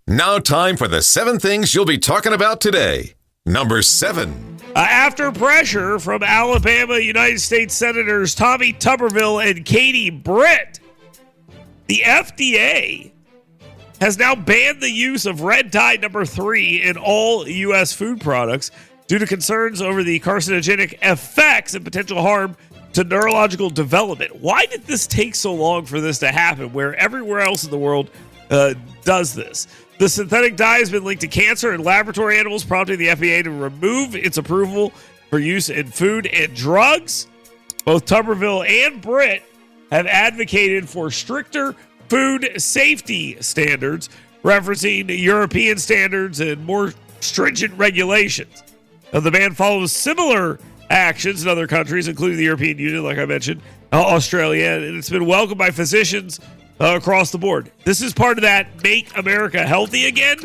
Now time for the 7 things you'll be talking about today. Number 7. After pressure from Alabama United States Senators Tommy Tuberville and Katie Britt, the FDA has now banned the use of red dye number 3 in all U.S. food products due to concerns over the carcinogenic effects and potential harm to neurological development. Why did this take so long for this to happen, where everywhere else in the world does this? The synthetic dye has been linked to cancer in laboratory animals, prompting the FDA to remove its approval for use in food and drugs. Both Tuberville and Britt have advocated for stricter food safety standards, referencing European standards and more stringent regulations. The ban follows similar actions in other countries, including the European Union, like I mentioned, Australia, and it's been welcomed by physicians across the board. This is part of that Make America Healthy Again.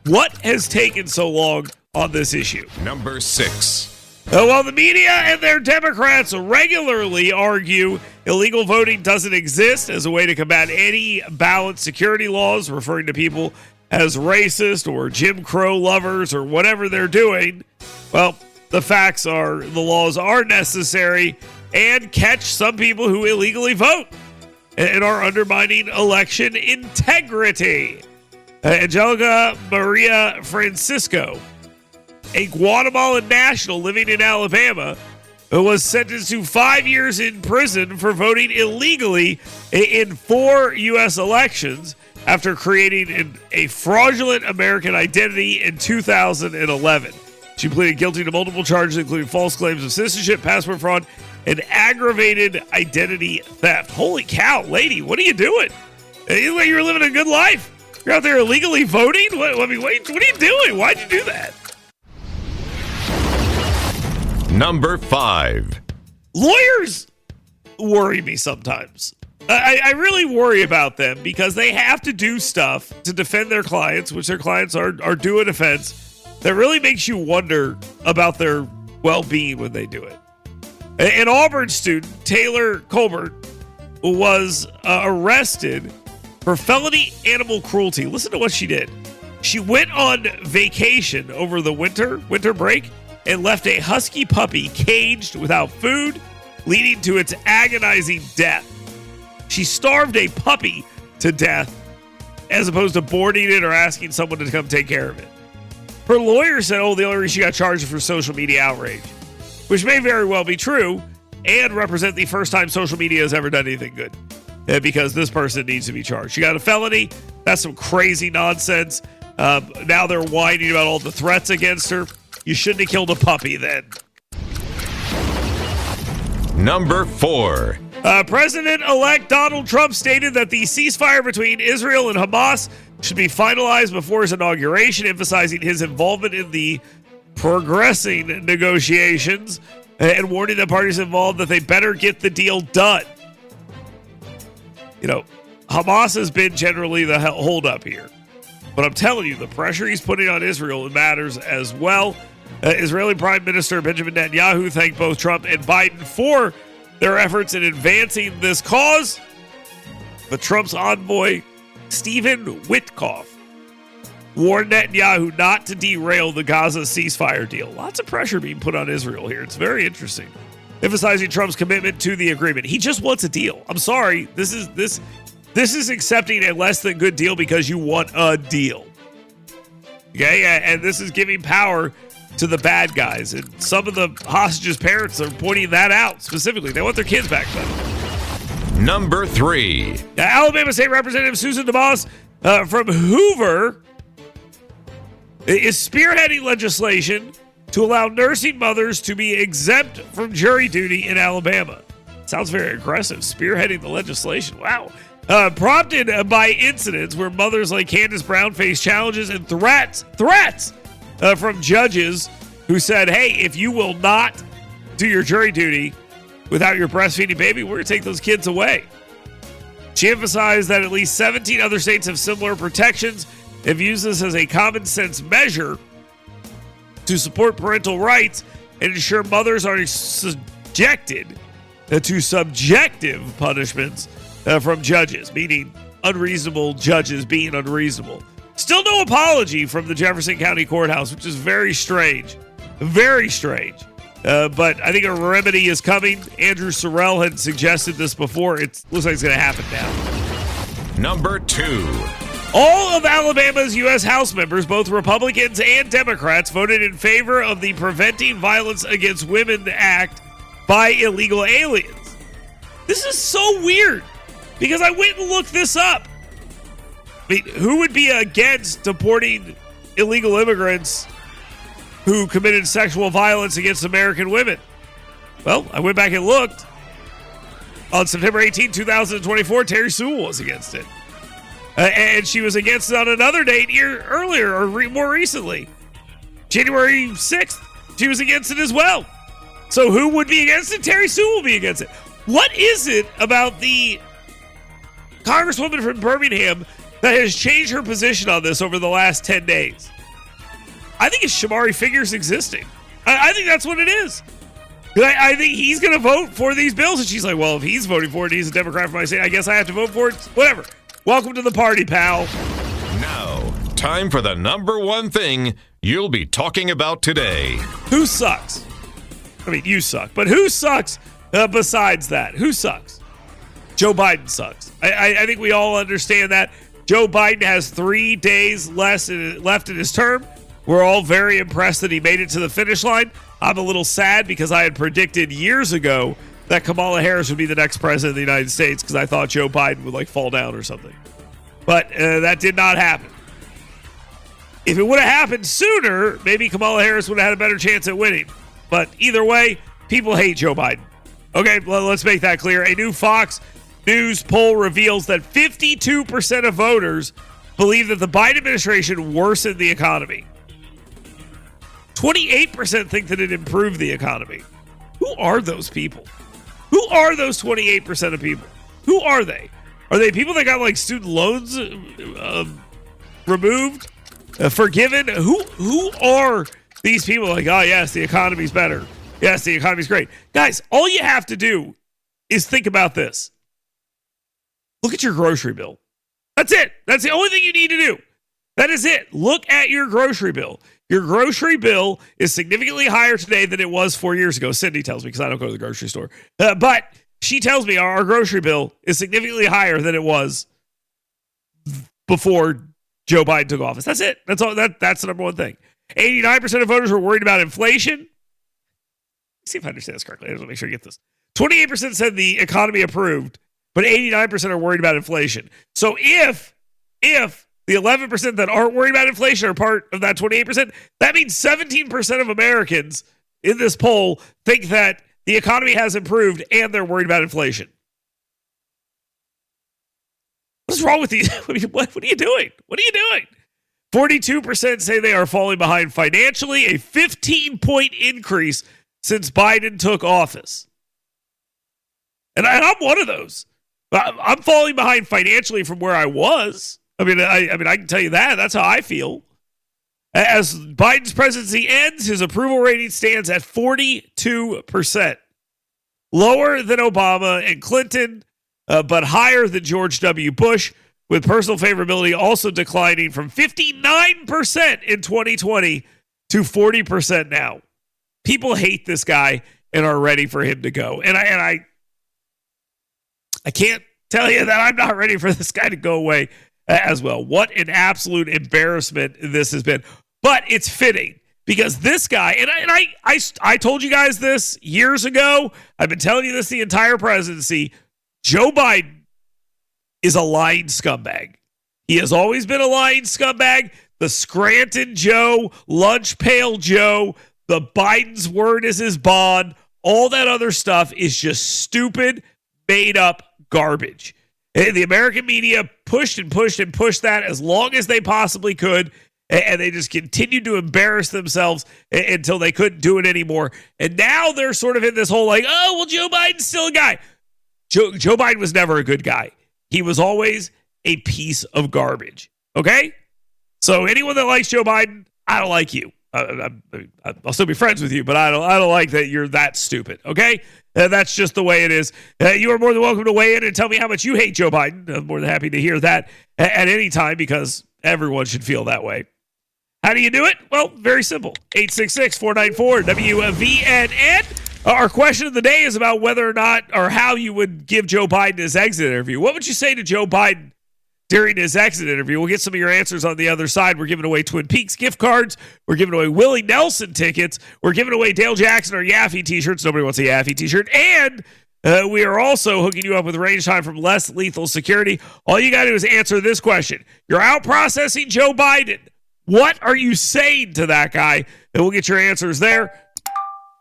What has taken so long on this issue? Number 6. While the media and their Democrats regularly argue illegal voting doesn't exist as a way to combat any balanced security laws, referring to people as racist or Jim Crow lovers or whatever they're doing, well, the facts are the laws are necessary and catch some people who illegally vote and are undermining election integrity. Angelica Maria Francisco, a Guatemalan national living in Alabama, was sentenced to 5 years in prison for voting illegally in 4 U.S. elections after creating a fraudulent American identity in 2011. She pleaded guilty to multiple charges, including false claims of citizenship, passport fraud, and aggravated identity theft. Holy cow, lady, what are you doing? You look like you're living a good life. You're out there illegally voting? What are you doing? Why'd you do that? Number 5. Lawyers worry me sometimes. I really worry about them because they have to do stuff to defend their clients, which their clients are doing offense, that really makes you wonder about their well-being when they do it. An Auburn student, Taylor Colbert, was arrested for felony animal cruelty. Listen to what she did. She went on vacation over the winter break and left a husky puppy caged without food, leading to its agonizing death. She starved a puppy to death as opposed to boarding it or asking someone to come take care of it. Her lawyer said, the only reason she got charged for social media outrage, which may very well be true and represent the first time social media has ever done anything good, because this person needs to be charged. She got a felony. That's some crazy nonsense. Now they're whining about all the threats against her. You shouldn't have killed a puppy then. Number 4. President-elect Donald Trump stated that the ceasefire between Israel and Hamas should be finalized before his inauguration, emphasizing his involvement in the progressing negotiations and warning the parties involved that they better get the deal done. Hamas has been generally the holdup here. But I'm telling you, the pressure he's putting on Israel matters as well. Israeli Prime Minister Benjamin Netanyahu thanked both Trump and Biden for their efforts in advancing this cause. But Trump's envoy, Stephen Witkoff, warned Netanyahu not to derail the Gaza ceasefire deal. Lots of pressure being put on Israel here. It's very interesting. Emphasizing Trump's commitment to the agreement. He just wants a deal. I'm sorry. This is accepting a less than good deal because you want a deal. Okay? And this is giving power to the bad guys. And some of the hostages' parents are pointing that out specifically. They want their kids back then. Number 3. Alabama State Representative Susan DeMoss from Hoover is spearheading legislation to allow nursing mothers to be exempt from jury duty in Alabama. Sounds very aggressive, spearheading the legislation. Wow. Prompted by incidents where mothers like Candace Brown face challenges and threats from judges who said, hey, if you will not do your jury duty without your breastfeeding baby, we're going to take those kids away. She emphasized that at least 17 other states have similar protections and views this as a common sense measure to support parental rights and ensure mothers are subjected to subjective punishments from judges, meaning unreasonable judges being unreasonable. Still no apology from the Jefferson County Courthouse, which is very strange. Very strange. But I think a remedy is coming. Andrew Sorrell had suggested this before. It looks like it's going to happen now. Number 2. All of Alabama's U.S. House members, both Republicans and Democrats, voted in favor of the Preventing Violence Against Women Act by illegal aliens. This is so weird because I went and looked this up. I mean, who would be against deporting illegal immigrants who committed sexual violence against American women? Well, I went back and looked. On September 18, 2024, Terry Sewell was against it. And she was against it on another date earlier or more recently. January 6th, she was against it as well. So who would be against it? Terry Sewell will be against it. What is it about the Congresswoman from Birmingham that has changed her position on this over the last 10 days? I think it's Shamari Figures existing. I think that's what it is. I think he's going to vote for these bills. And she's like, well, if he's voting for it, he's a Democrat from my state, I guess I have to vote for it. Whatever. Welcome to the party, pal. Now, time for the number 1 thing you'll be talking about today. Who sucks? I mean, you suck. But who sucks besides that? Who sucks? Joe Biden sucks. I think we all understand that. Joe Biden has 3 days left in his term. We're all very impressed that he made it to the finish line. I'm a little sad because I had predicted years ago that Kamala Harris would be the next president of the United States because I thought Joe Biden would fall down or something. But that did not happen. If it would have happened sooner, maybe Kamala Harris would have had a better chance at winning. But either way, people hate Joe Biden. Okay, let's make that clear. A new Fox News poll reveals that 52% of voters believe that the Biden administration worsened the economy. 28% think that it improved the economy. Who are those people? Who are those 28% of people? Who are they? Are they people that got student loans removed, forgiven? Who are these people? Oh yes, the economy's better. Yes, the economy's great. Guys, all you have to do is think about this. Look at your grocery bill. That's it. That's the only thing you need to do. That is it. Look at your grocery bill. Your grocery bill is significantly higher today than it was 4 years ago. Cindy tells me because I don't go to the grocery store. But she tells me our grocery bill is significantly higher than it was before Joe Biden took office. That's it. That's all. That's the number 1 thing. 89% of voters were worried about inflation. Let's see if I understand this correctly. I just want to make sure you get this. 28% said the economy improved, but 89% are worried about inflation. So if the 11% that aren't worried about inflation are part of that 28%, that means 17% of Americans in this poll think that the economy has improved and they're worried about inflation. What's wrong with these? What are you doing? What are you doing? 42% say they are falling behind financially, a 15-point increase since Biden took office. And I'm one of those. I'm falling behind financially from where I was. I mean, I can tell you that. That's how I feel. As Biden's presidency ends, his approval rating stands at 42%. Lower than Obama and Clinton, but higher than George W. Bush, with personal favorability also declining from 59% in 2020 to 40% now. People hate this guy and are ready for him to go. And I can't tell you that I'm not ready for this guy to go away as well. What an absolute embarrassment this has been. But it's fitting because this guy, and I told you guys this years ago. I've been telling you this the entire presidency. Joe Biden is a lying scumbag. He has always been a lying scumbag. The Scranton Joe, Lunch Pail Joe, the Biden's word is his bond. All that other stuff is just stupid, made up garbage. And the American media pushed and pushed and pushed that as long as they possibly could. And they just continued to embarrass themselves until they couldn't do it anymore. And now they're sort of in this whole Joe Biden's still a guy. Joe Biden was never a good guy. He was always a piece of garbage. Okay? So anyone that likes Joe Biden, I don't like you. I'll still be friends with you, but I don't like that you're that stupid. Okay, that's just the way it is. You are more than welcome to weigh in and tell me how much you hate Joe Biden. I'm more than happy to hear that at any time because everyone should feel that way. How do you do it? Well, very simple. 866-494-WVNN. Our question of the day is about whether or not or how you would give Joe Biden his exit interview. What would you say to Joe Biden during his exit interview? We'll get some of your answers on the other side. We're giving away Twin Peaks gift cards. We're giving away Willie Nelson tickets. We're giving away Dale Jackson or Yaffe t-shirts. Nobody wants a Yaffe t-shirt. And we are also hooking you up with range time from Less Lethal Security. All you got to do is answer this question. You're out processing Joe Biden. What are you saying to that guy? And we'll get your answers there.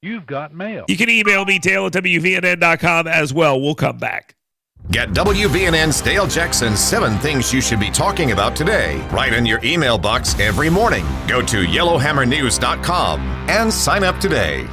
You've got mail. You can email me, Dale at WVNN.com as well. We'll come back. Get WVNN's Dale Jackson's 7 Things You Should Be Talking About Today right in your email box every morning. Go to yellowhammernews.com and sign up today.